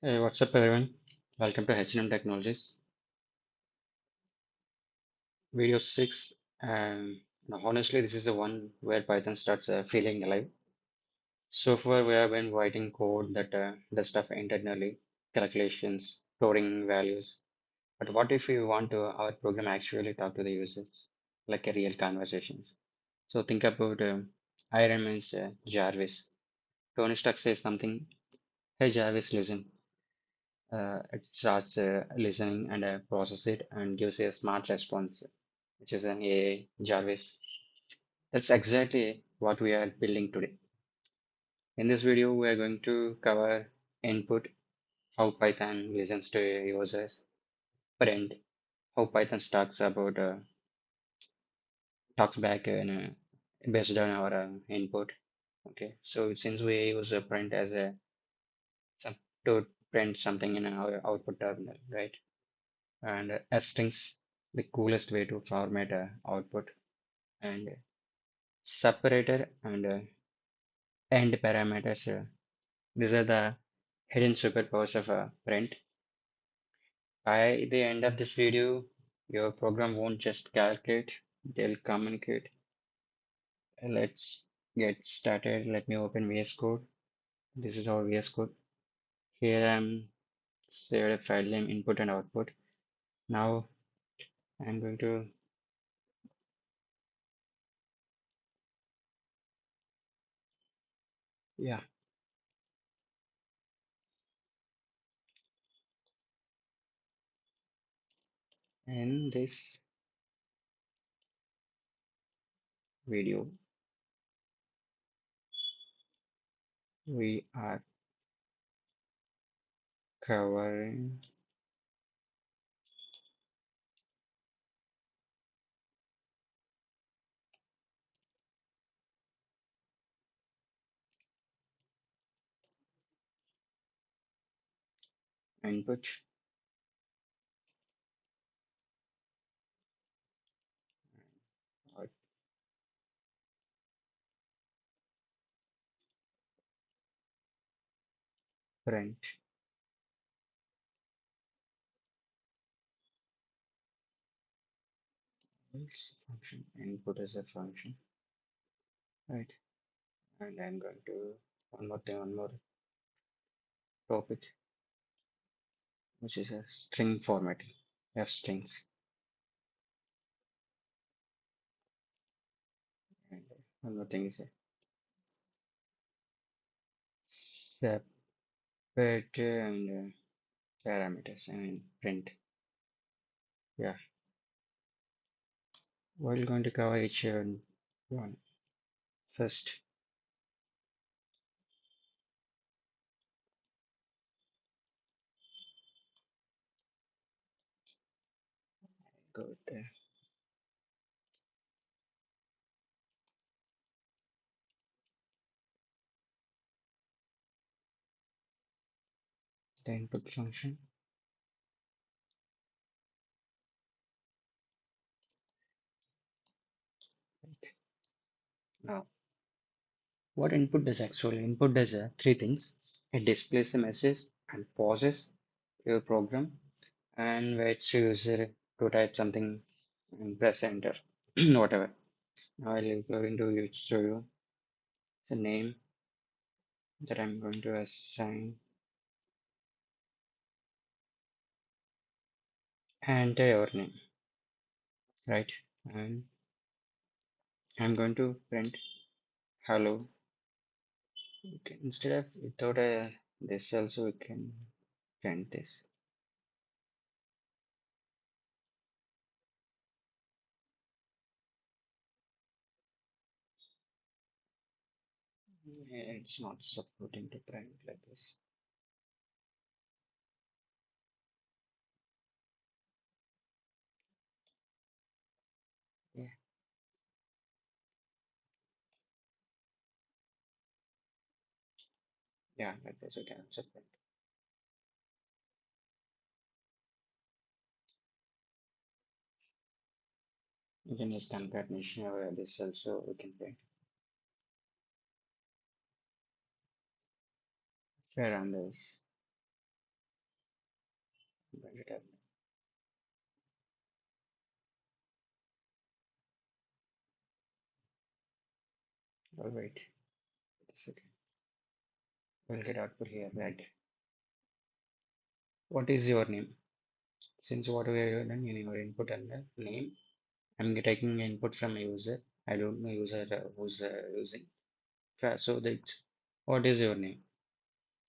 Hey, what's up, everyone? Welcome to H&M Technologies. Video 6. Honestly, this is the one where Python starts feeling alive. So far, we have been writing code that does stuff internally, calculations, storing values. But what if we want to our program actually talk to the users, like a real conversations? So think about Iron Man's Jarvis. Tony Stark says something, "Hey Jarvis, listen." It starts listening and process it and gives a smart response, which is an AI Jarvis. That's exactly what we are building today. In this video, we are going to cover input, how Python listens to users, print, how Python talks back based on our input. Okay, so since we use a print as a some, to print something in our output terminal, right? And strings, the coolest way to format output, and separator and end parameters. These are the hidden superpowers of print. By the end of this video, your program won't just calculate, they'll communicate. Let's get started. Let me open VS Code. This is our VS Code. Here I'm saved a file name input and output. Now I'm going to, yeah, in this video, we are covering input, or print, else function, input as a function, right? And I'm going to one more topic, which is a string formatting, F strings. And one more thing is a separator and parameters. I mean print. Yeah, we're going to cover each one. First, go with the input function. Right. Now, what input does actually? Input does three things. It displays a message and pauses your program and waits user to type something and press enter, whatever. I'll going to show you the name that I'm going to assign and your name, right? And I'm going to print hello. Okay, instead of without this also we can print this. It's not supporting to print like this. Yeah, yeah, like this we can also print. You can use concatenation or this also we can print. Fair on this. return. All right. Just a second. We'll get output here. Right. What is your name? Since what we have done in your input and the name, I'm taking input from a user. I don't know user who's using. So that what is your name?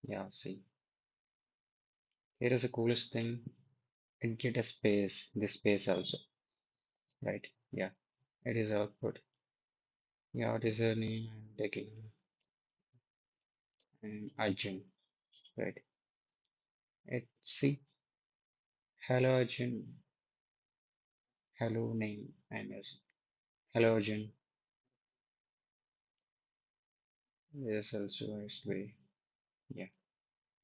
Yeah, see. Here is the coolest thing. It get a space, this space also, right? Yeah, it is output. Yeah, what is your name? I'm taking Arjun, right? It see, hello Arjun, hello name. I'm using hello Arjun. This also has to be yeah.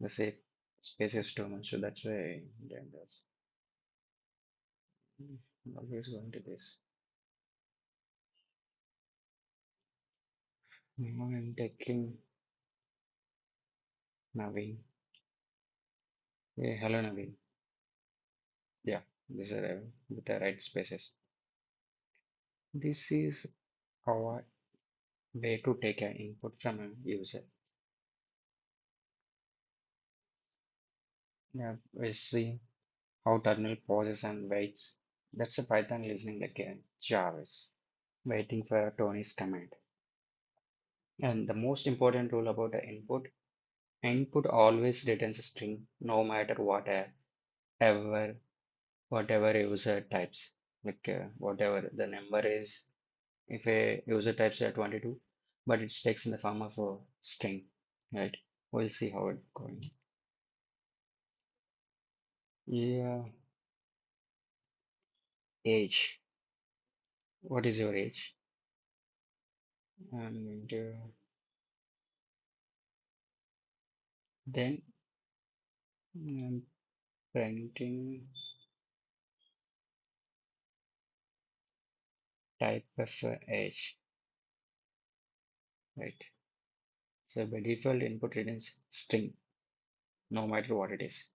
The same space is too much, so that's why I done this. Always going to this. Now I'm taking Naveen. Yeah, hello Naveen. Yeah, this is with the right spaces. This is our way to take an input from a user. Yeah, we see how terminal pauses and waits. That's a Python listening like a Java, waiting for Tony's command. And the most important rule about the input always returns a string, no matter ever, whatever user types. Like whatever the number is, if a user types a 22, but it takes in the form of a string, right? We'll see how it's going. Yeah, age. What is your age? I'm going to then I'm printing type of age, right? So by default input returns string, no matter what it is.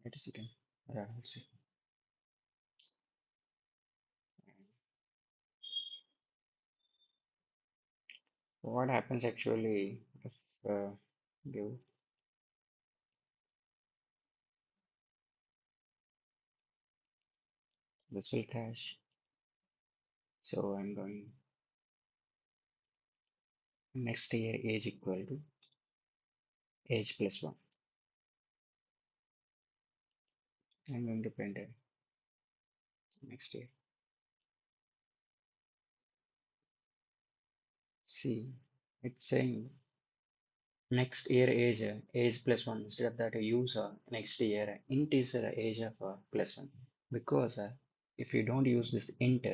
Wait a second. Yeah, let's see. What happens actually if give this will cache. So I'm going next year age equal to age plus one. I'm going to print it next year. See, it's saying next year age plus one instead of that use next year int is age of plus one because if you don't use this int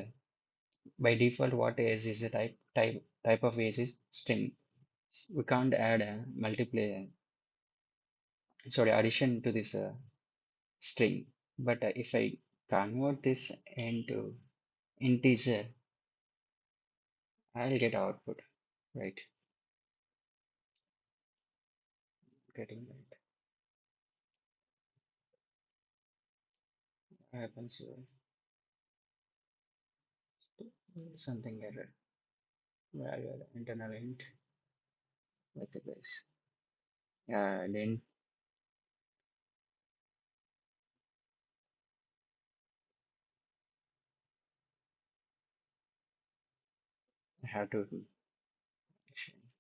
by default what age is the type of age is string. We can't add a multiplier, sorry, addition to this string. But if I convert this into integer, I'll get output, right? Getting that happens something error. Value internal int with the base. Then I have to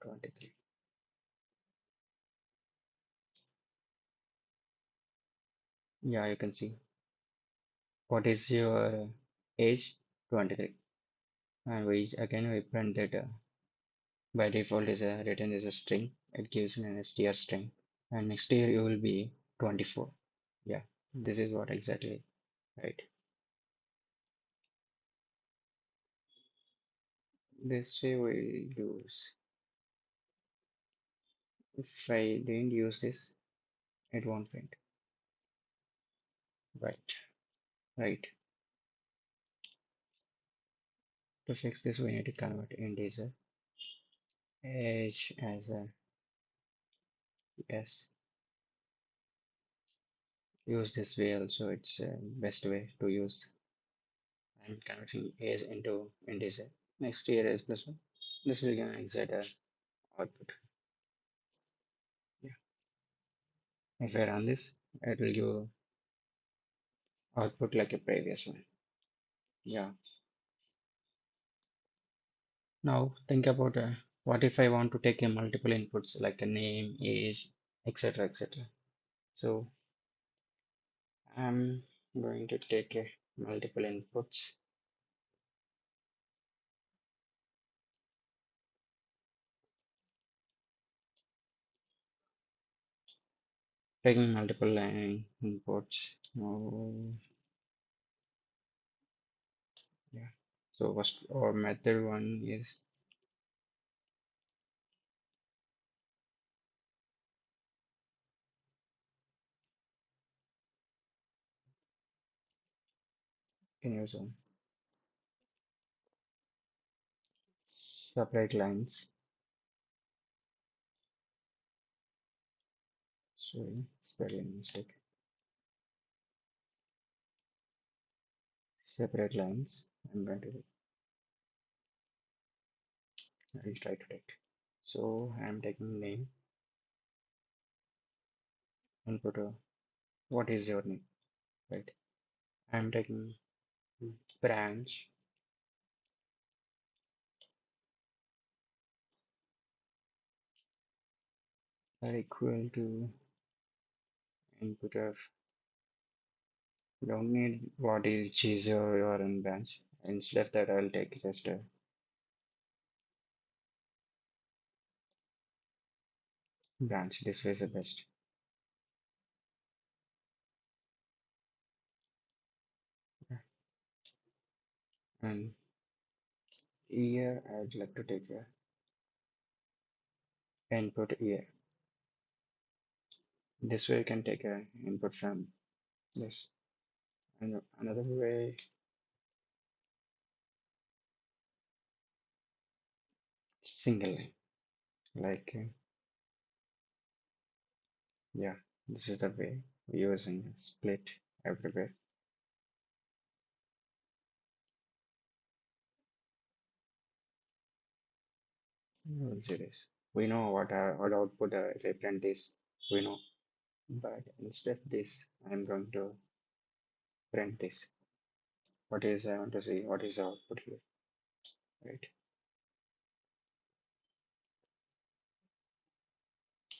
23. Yeah, you can see what is your age 23, and we again we print that by default is a written as a string. It gives an str string, and next year you will be 24. Yeah, this is what exactly right. This way we use. If I didn't use this, it won't print. Right, right. To fix this, we need to convert integer age as a yes. Use this way also. It's best way to use. I'm converting age into integer. Next here is plus one. This will give an exact output. Yeah. If I run this, it will give output like a previous one. Yeah. Now think about what if I want to take a multiple inputs like a name, age, etc. etc. So I'm going to take a multiple inputs, taking multiple inputs. Oh, yeah. So first our method one is can use separate lines. Sorry, spelling mistake. Separate lines. I'm going to I'll try to take. So I'm taking name input. What is your name? Right. I'm taking branch are equal to input of don't need what is cheese or in branch. Instead of that, I'll take just a branch. This way is the best. And here I'd like to take a input here. This way you can take a input from this. And another way, single line. Like yeah, this is the way we're using split everywhere. We'll see this. We know what output if I print this, we know. But instead of this, I'm going to print this. What is I want to see? What is the output here? Right.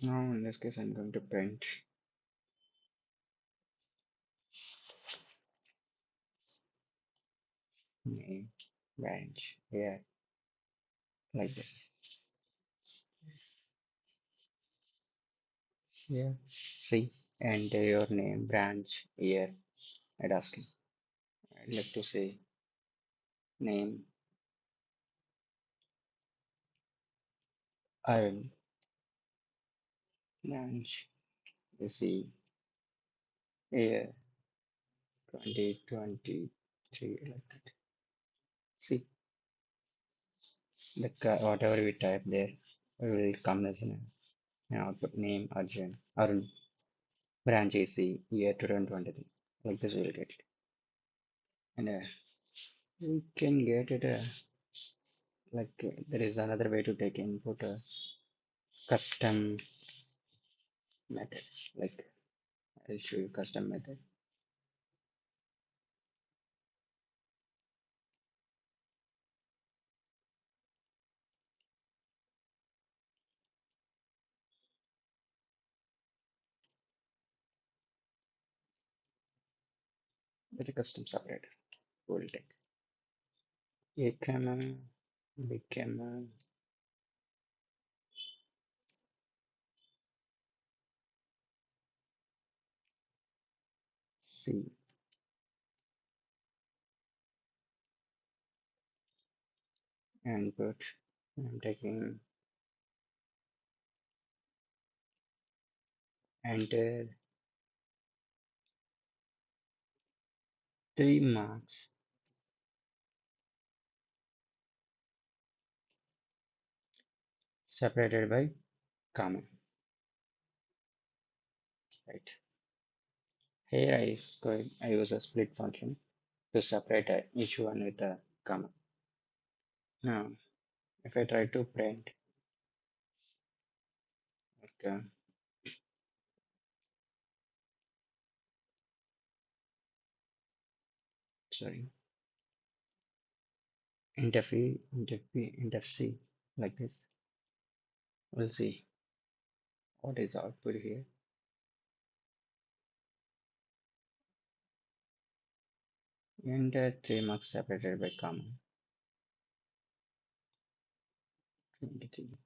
Now in this case, I'm going to print name branch here like this. Here, see, enter your name branch here. I'd asking. I'd like to say name Arun branch. You see here 2023 like that. See the whatever we type there will come as an output name Arun branch AC year 2023. Like this we'll get it. And we can get it like there is another way to take input custom method. Like I'll show you custom method. With a custom separator. We'll take a comma, b comma, C input. I'm taking enter 3 marks separated by comma, right? Here I use a split function to separate each one with a comma. Now, if I try to print, okay, sorry, intf e, intf b, intf c, like this, we'll see what is output here. And 3 marks separated by comma, 23.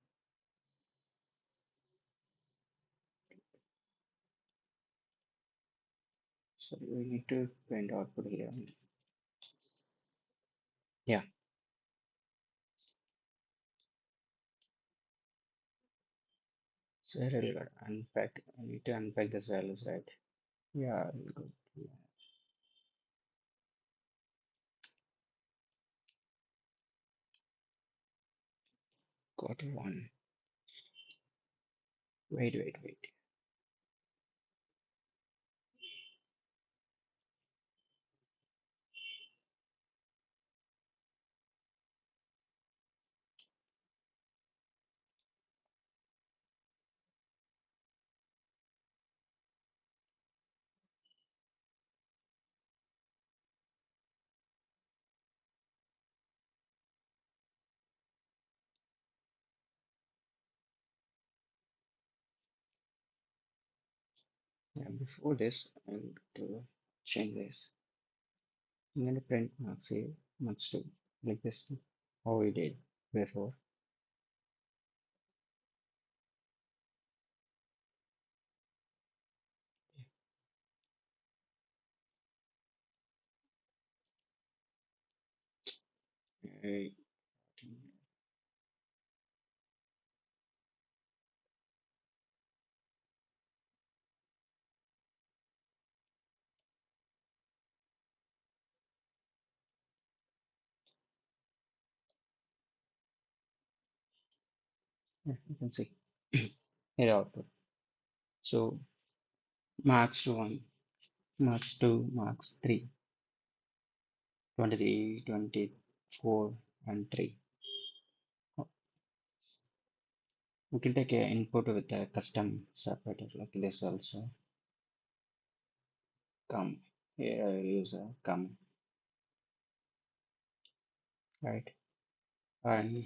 So we need to print output here. Yeah, so here we'll unpack. I need to unpack these values, right? Yeah, we'll go. Yeah, got one. Wait. Yeah, before this, I need to change this. I'm going to print marks here, marks 2, like this, how we did before. I, yeah, you can see here output. So marks 1, marks 2, marks 3, 23, 24, and 3. We can take a input with a custom separator like this also. Come. Here I will use a come, right? And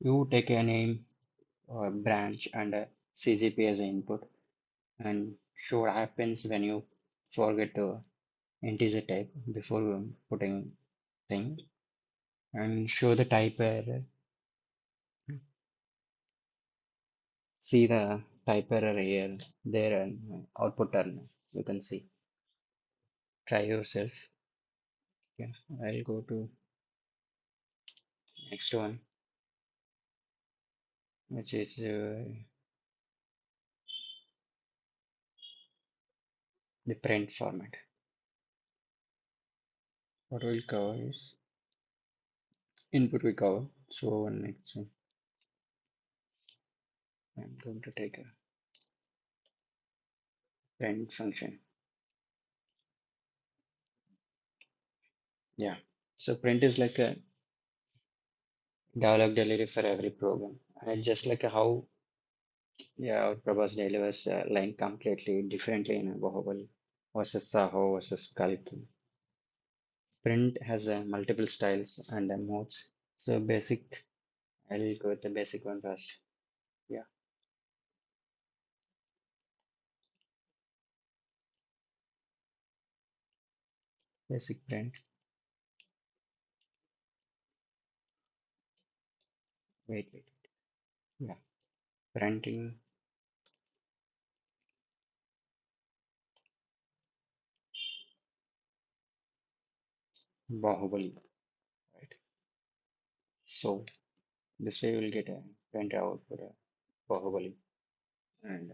you take a name or branch and a CGP as an input and show what happens when you forget to integer type before putting thing and show the type error. See the type error here, there and output terminal. You can see. Try yourself. Okay, I'll go to next one, which is the print format. What we'll cover is input we cover. So next I'm going to take a print function. Yeah. So print is like a dialog delivery for every program. And just like how yeah, Prabhas delivers a line completely differently in a Bahubali versus Saho versus Kalki. Print has multiple styles and modes. So basic, I'll go with the basic one first. Yeah, basic print. Wait. Yeah, printing Bahubali, right? So this way we'll get a print out for a Bahubali. And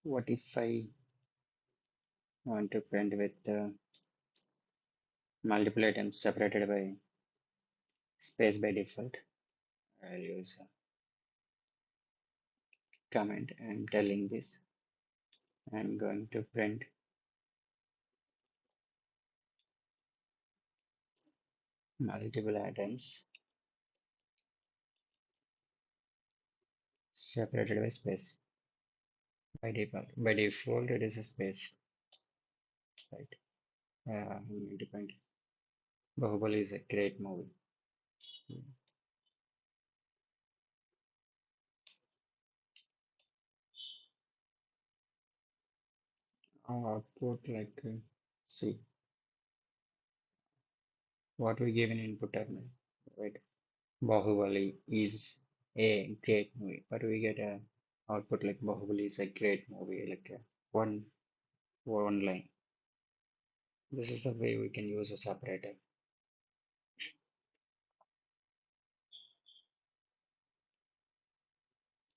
what if I want to print with multiple items separated by space by default. I'll use a comment. I'm telling this. I'm going to print multiple items separated by space by default. By default, it is a space, right? I'm going to print. Bahubali is a great movie. Output like see what we give in input terminal, right? Bahubali is a great movie, but we get a output like Bahubali is a great movie, like one line. This is the way we can use a separator.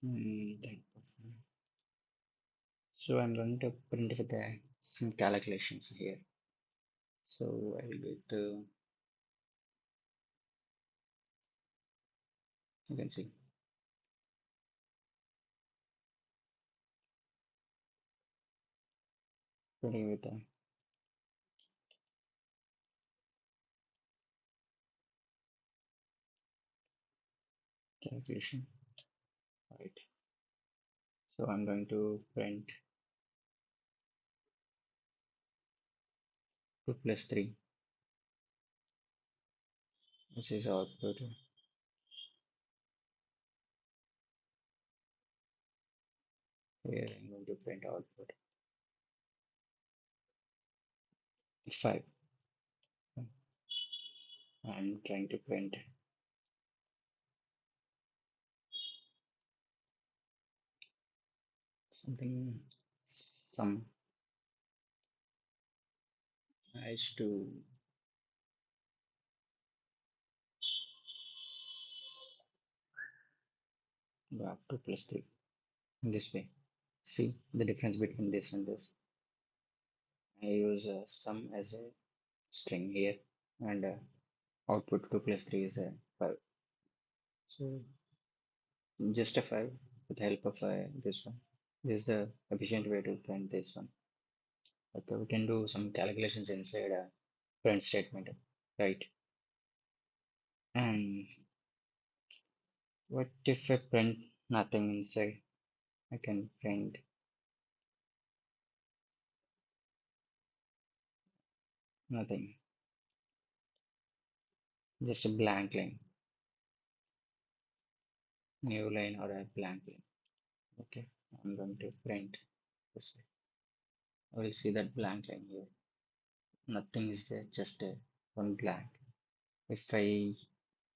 Type of, so I'm going to print with some calculations here. So I'll go to, you can see, printing with the calculation, right? So I'm going to print 2 plus 3, which is output. Here I'm going to print output 5. I'm trying to print something, some has to go up to plus 3 in this way. See the difference between this and this. I use sum as a string here and output 2 plus 3 is a 5. So just a 5 with the help of this one. This is the efficient way to print this one. Okay, we can do some calculations inside a print statement, right? And what if I print nothing inside? I can print nothing, just a blank line, new line or a blank line. Okay, I'm going to print this way. I will see that blank line here. Nothing is there, just a one blank. If I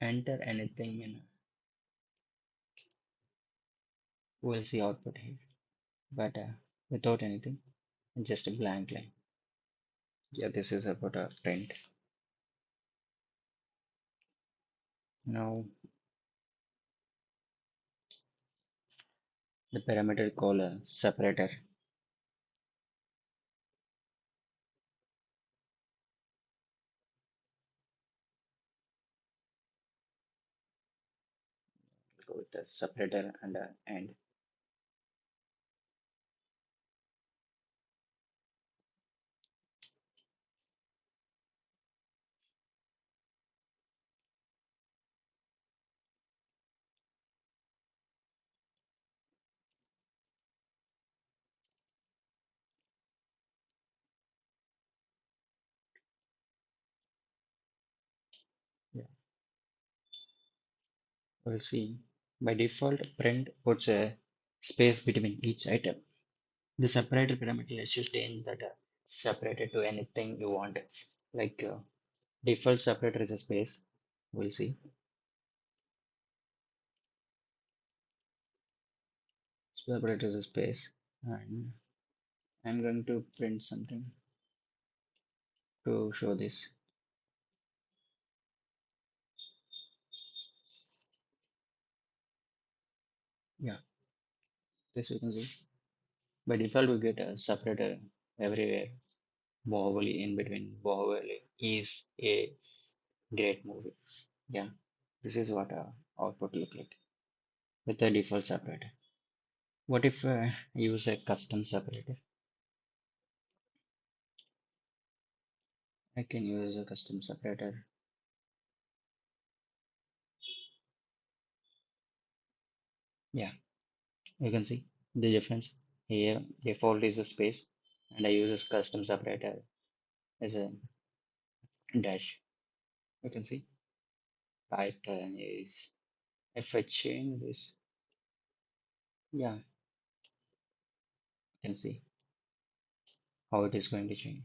enter anything in, we'll see output here, but without anything, just a blank line. Yeah, this is about a print. Now the parameter called a separator. Go with the separator and end. Yeah, we'll see. By default, print puts a space between each item. The separator parameter lets you change that separated to anything you want. Like default separator is a space. We'll see. Separator is a space, and I'm going to print something to show this. Yeah, this you can see. By default, we get a separator everywhere. Bahubali in between. Bahubali is a great movie. Yeah. This is what our output look like with the default separator. What if I use a custom separator? I can use a custom separator. Yeah, you can see the difference. Here, default is a space, and I use a custom separator as a dash. You can see Python is, if I change this, yeah, you can see how it is going to change.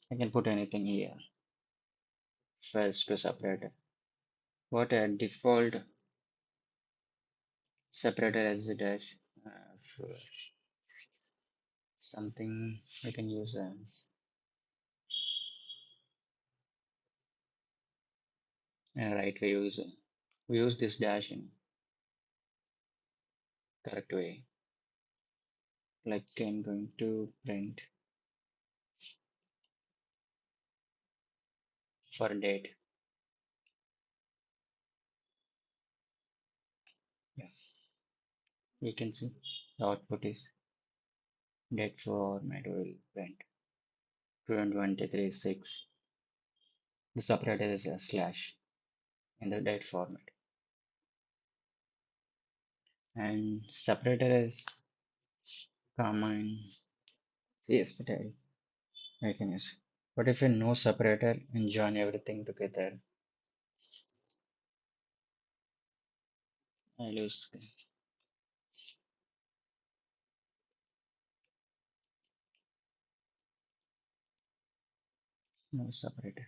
I can put anything here, first to separator. What a default separator as a dash. For something we can use as right, we use this dash in correct way. Like I'm going to print for date. Yeah, you can see the output is date format will print 2023 6. The separator is a slash in the date format, and separator is common CSV I can use. But if you no separator and join everything together, I lose no separator.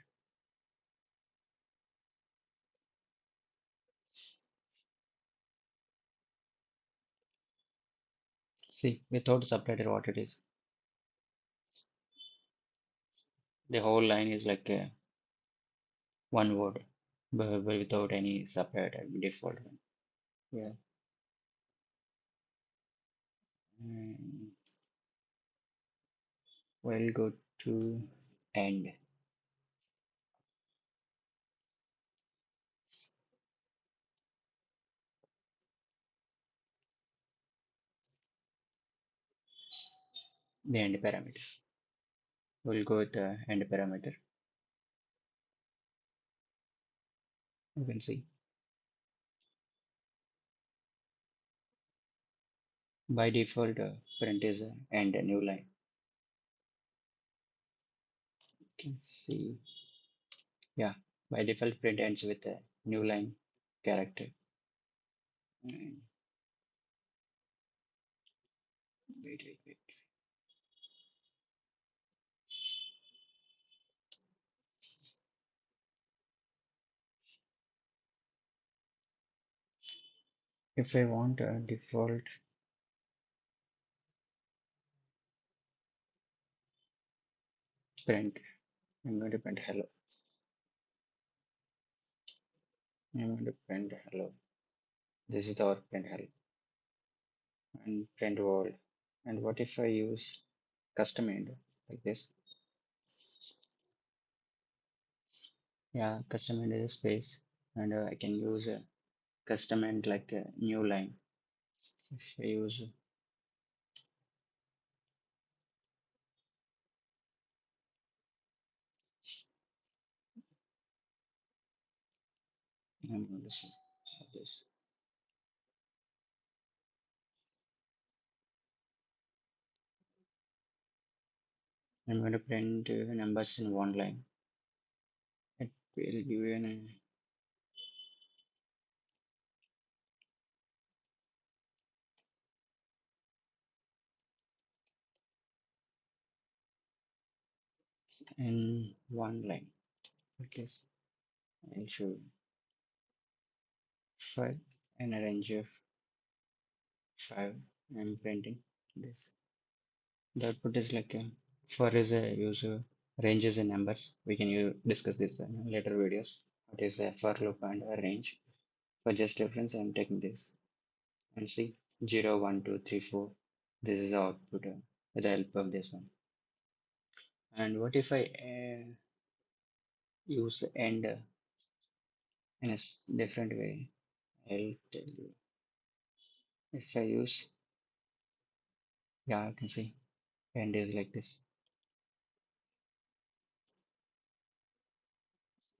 See, without separator, what it is, the whole line is like a one word, but without any separator, default one. Yeah. And we'll go to end. The end parameter. We'll go with the end parameter. You can see by default print is end a new line. You can see, yeah, by default print ends with a new line character. And wait. If I want a default print, I'm going to print hello. I'm going to print hello. This is our print hello and print world. And what if I use custom end like this? Yeah, custom end is a space, and I can use a custom end like a new line. If I use, I'm going to say this. I'm going to print numbers in one line. It will give you an in one line. It is I'll show you. Five and a range of five. I'm printing this. The output is like a, for is a user ranges in numbers. We can discuss this in later videos. What is a for loop and a range? For just reference, I'm taking this and see 0, 1, 2, 3, 4. This is the output with the help of this one. And what if I use end in a different way. I'll tell you. If I use, yeah, I can see end is like this.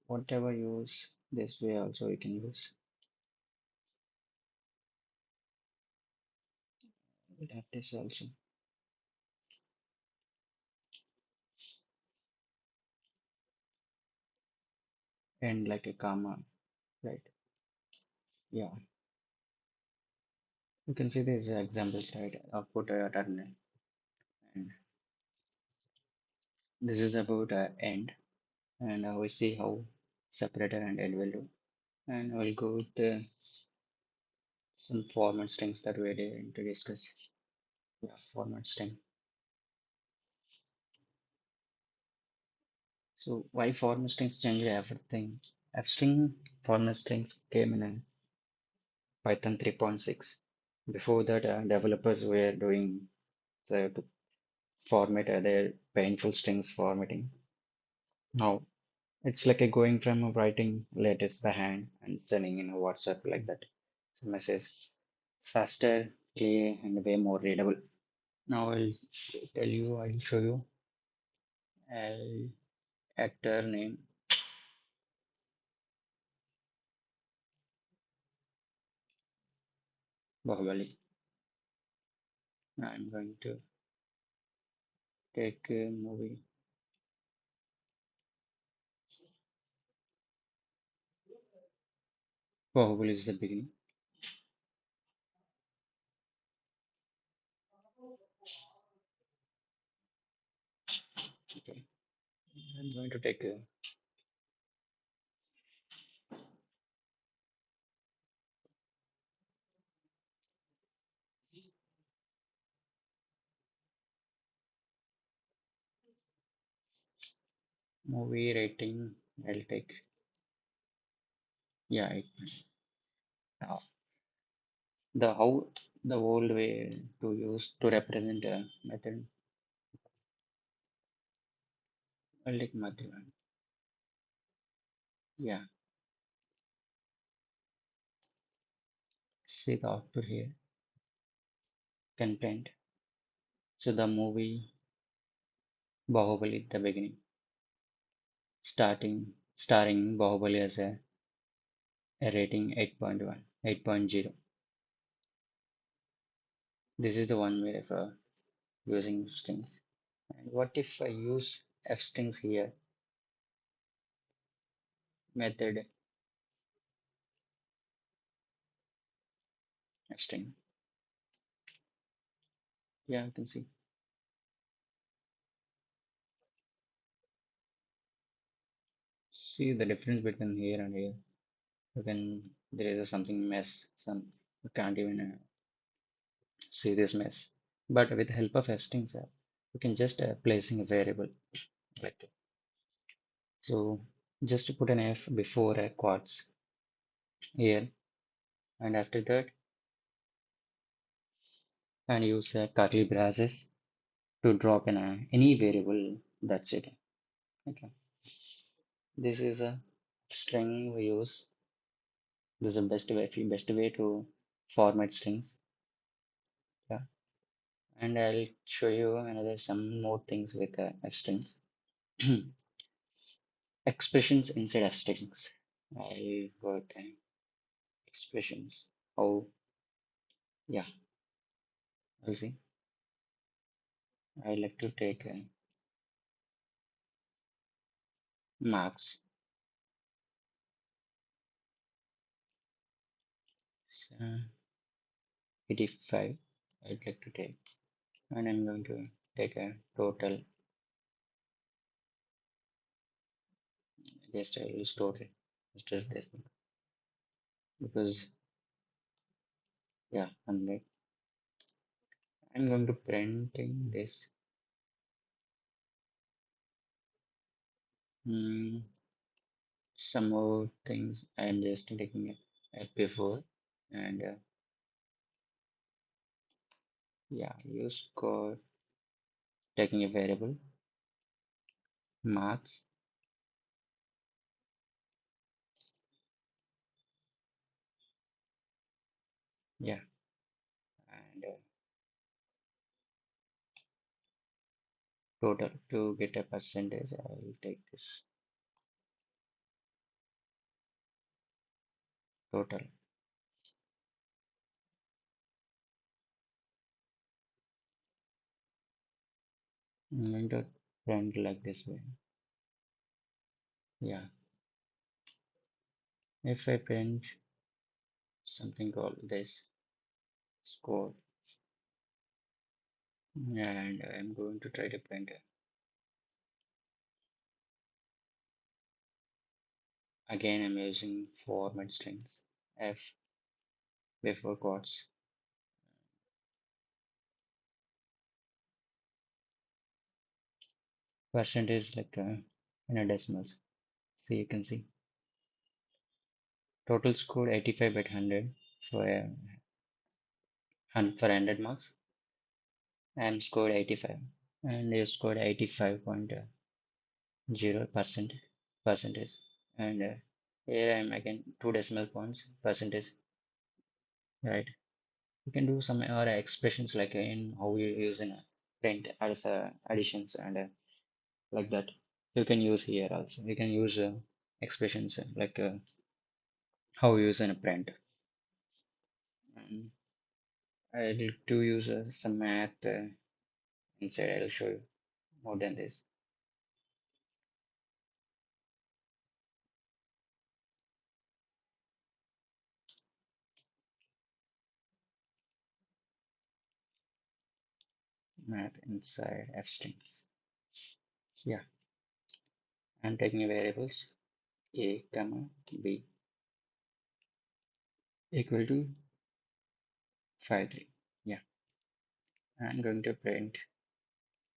Whatever use this way also you can use like this also. End like a comma, right? Yeah, you can see these examples, right? Output terminal, and this is about end, and we see how separator and end will do. And we'll go with some format strings that we're going to discuss. Yeah, format string. So why format strings change everything? F string format strings came in Python 3.6. Before that, developers were doing to format their painful strings formatting. Now it's like a going from writing letters by hand and sending in a WhatsApp like that. So message faster, clear, and way more readable. Now I'll show you a actor name Bahubali. I'm going to take a movie. Bahubali is the beginning. Okay, I'm going to take a movie rating. I'll take, yeah, now the how the old way to use to represent a method. I'll take method one. Yeah, see the output here. Content. So the movie Bahubali, the beginning, starring Bahubali as a rating 8.1, 8.0. This is the one way of using strings. And what if I use f strings here? Method f string. Yeah, you can see. See the difference between here and here. You can there is a something mess. Some you can't even see this mess. But with the help of f strings, you can just placing a variable like that. So just to put an f before a quotes here, and after that, and use curly braces to drop in any variable. That's it. Okay. This is a string we use. This is the best way to format strings. Yeah. And I'll show you another some more things with f strings. Expressions inside f strings. I'll go with expressions. Oh, yeah. I'll see. I like to take marks. 85. I'd like to take, and I'm going to take a total. Just I will use total instead of this one because yeah, 100. I'm going to printing this. Mm, some more things I'm just taking it before and yeah, use code taking a variable marks Yeah, and total to get a percentage, I will take this total. I'm going to print like this way. Yeah, if I print something called this score, and I'm going to try to print it. Again, I'm using format strings F before quotes. Percentage like in a decimals. See, you can see total score 85 by 100 for for 100 marks. I'm scored 85, and you scored 85.0% percentage. And here I'm again two decimal points percentage, right? You can do some other expressions like in how you use in a print as additions and like that. You can use here also. You can use expressions like how you use in a print. And I'll to use some math inside. I'll show you more than this. Math inside f strings. Yeah, I'm taking variables a comma b equal to 5 3. Yeah, I'm going to print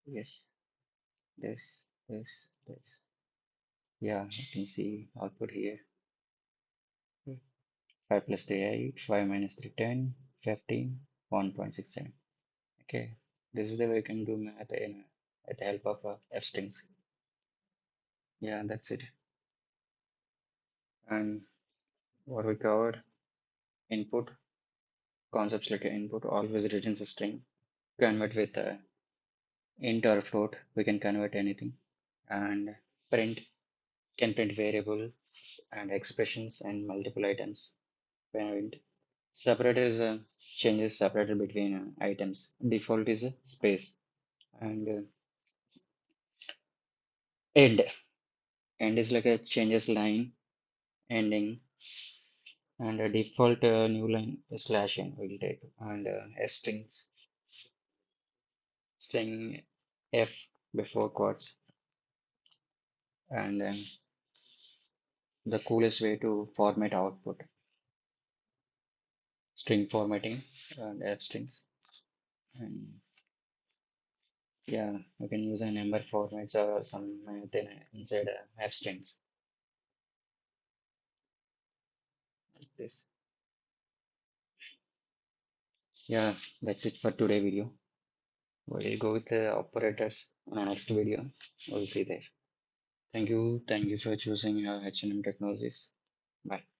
yes, this. Yeah, you can see output here. 5 plus 3 8, 5 minus 3 10, 15, 1.67. Okay, this is the way you can do math with the help of f strings. Yeah, that's it. And what we covered input concepts like input always returns a string. Convert with int or float, we can convert anything. And print can print variables and expressions and multiple items. Print separator is a changes separator between items. Default is a space. And end. End is like a changes line ending. And a default new line slash n will take. And f strings string f before quotes. And then the coolest way to format output string formatting and f strings. And yeah, you can use a number formats or some thing inside f strings like this. Yeah, that's it for today video. We'll go with the operators in our next video. We'll see there. Thank you for choosing H&M Technologies. Bye.